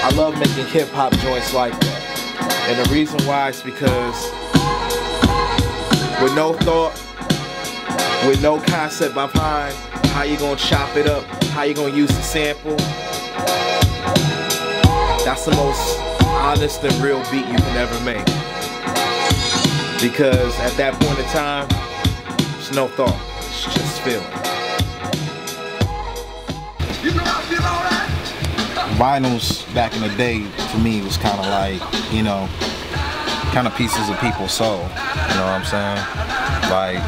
I love making hip-hop joints like that. And the reason why is because with no thought, with no concept behind how you gonna chop it up, how you gonna use the sample, that's the most honest and real beat you can ever make. Because at that point in time, there's no thought, it's just feeling. You know I feel all right. Vinyls back in the day to me was kind of like, you know, kind of pieces of people's soul. You know what I'm saying? Like,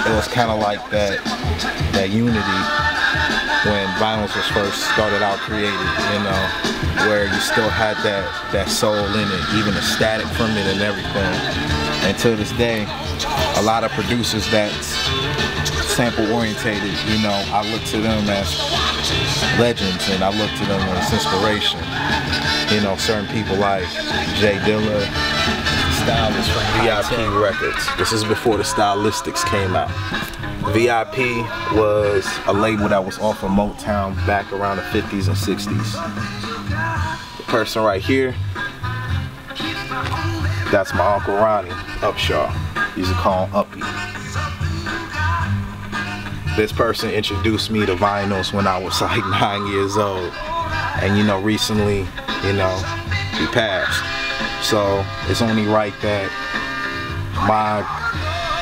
it was kind of like that unity when vinyls was first started out created, you know, where you still had that soul in it, even the static from it and everything. And to this day, a lot of producers that's sample orientated, you know, I look to them as legends and I look to them as inspiration. You know, certain people like Jay Dilla, Stylist from VIP Records. This is before the Stylistics came out. VIP was a label that was off of Motown back around the 50s and 60s. The person right here, that's my Uncle Ronnie Upshaw. Used to call him Uppy. This person introduced me to vinyls when I was like 9 years old. And you know, recently, you know, he passed. So it's only right that my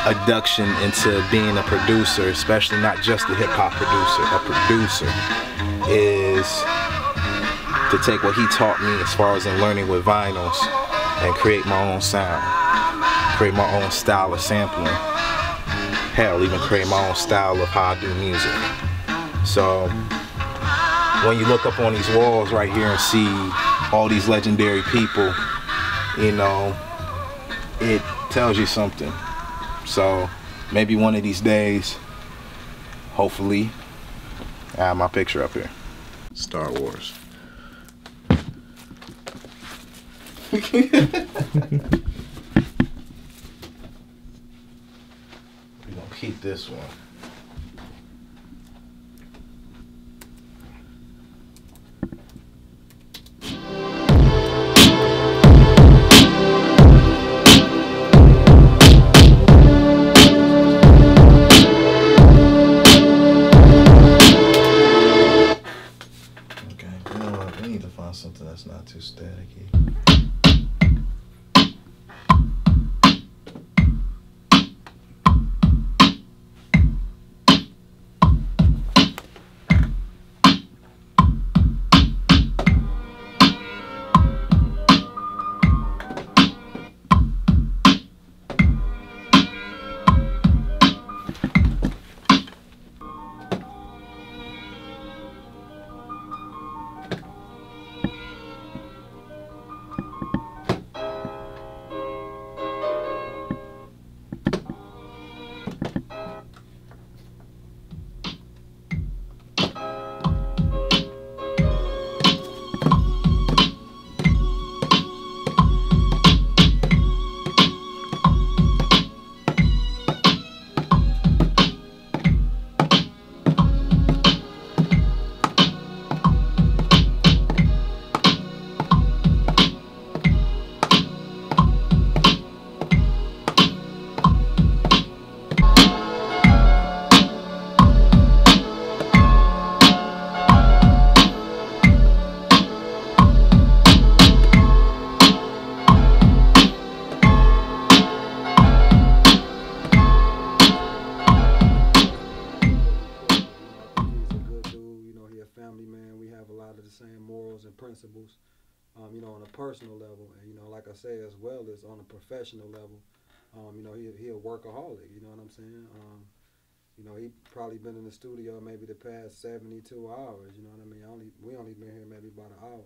abduction into being a producer, especially not just a hip-hop producer, is to take what he taught me as far as in learning with vinyls and create my own sound, create my own style of sampling, hell, even create my own style of how I do music. So when you look up on these walls right here and see all these legendary people, you know, it tells you something. So maybe one of these days, hopefully, I have my picture up here. Star Wars. We're gonna keep this one. Something that's not too staticky. Principles, you know, on a personal level, and you know, like I say, as well as on a professional level. You know, he a workaholic. You know what I'm saying? You know, he probably been in the studio maybe the past 72 hours. You know what I mean? We only been here maybe about an hour.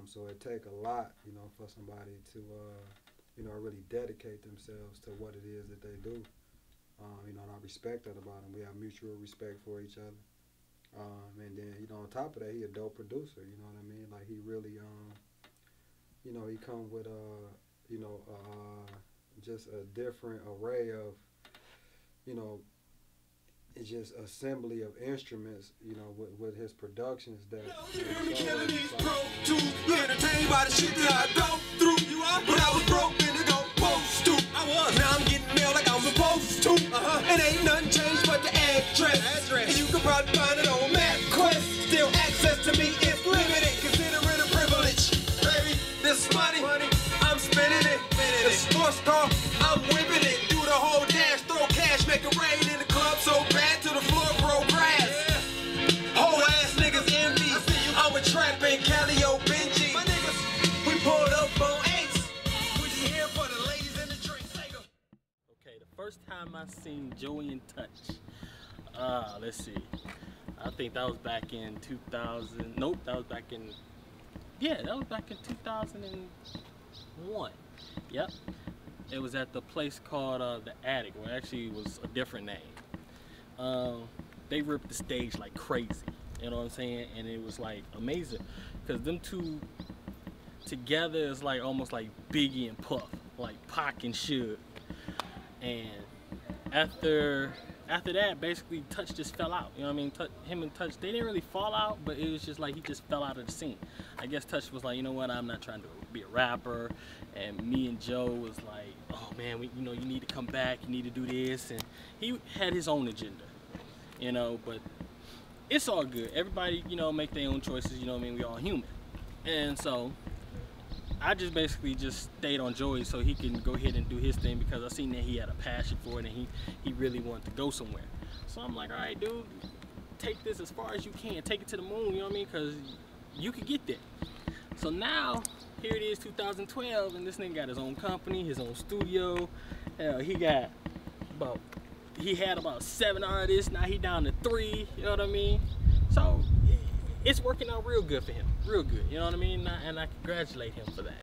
So it take a lot, you know, for somebody to, you know, really dedicate themselves to what it is that they do. You know, and I respect that about him. We have mutual respect for each other. And then, you know, on top of that, he a dope producer, you know what I mean? Like, he really, you know, he come with, you know, just a different array of, you know, it's just assembly of instruments, you know, with his productions that, you know, about the shit that I go through. You are? When I was broke, then to go post to. I was. Now I'm getting mail like I was supposed to. It ain't nothing changed but the address. And you can probably find it on MapQuest. Still access to me is limited, consider it a privilege. Baby, this money, I'm spending it. The sports car, I'm whipping it. Do the whole dash, throw cash, make it rain in the club so bad to the floor grow grass. Whole ass niggas envy. I'm a trap in Calio Benji. My niggas, we pulled up on Ace. We here for the ladies and the drinks. Okay, the first time I seen Joey in Touch. Let's see. I think that was back in 2000. Nope, that was back in. Yeah, that was back in 2001. Yep. It was at the place called The Attic, or actually it was a different name. They ripped the stage like crazy. You know what I'm saying? And it was like amazing, because them two together is like almost like Biggie and Puff, like Pac and Suge. And after that, basically Touch just fell out. You know what I mean? Him and Touch, they didn't really fall out, but it was just like he just fell out of the scene. I guess Touch was like, you know what? I'm not trying to be a rapper. And me and Joe was like, oh man, you know, you need to come back. You need to do this. And he had his own agenda, you know. But it's all good. Everybody, you know, make their own choices. You know what I mean? We all human. And so I just basically just stayed on Joey so he can go ahead and do his thing, because I seen that he had a passion for it and he really wanted to go somewhere. So I'm like, all right, dude, take this as far as you can. Take it to the moon, you know what I mean? Because you could get there. So now, here it is, 2012, and this nigga got his own company, his own studio. Hell, he had about 7 artists, now he down to 3, you know what I mean? So it's working out real good for him, real good, you know what I mean? And I congratulate him for that.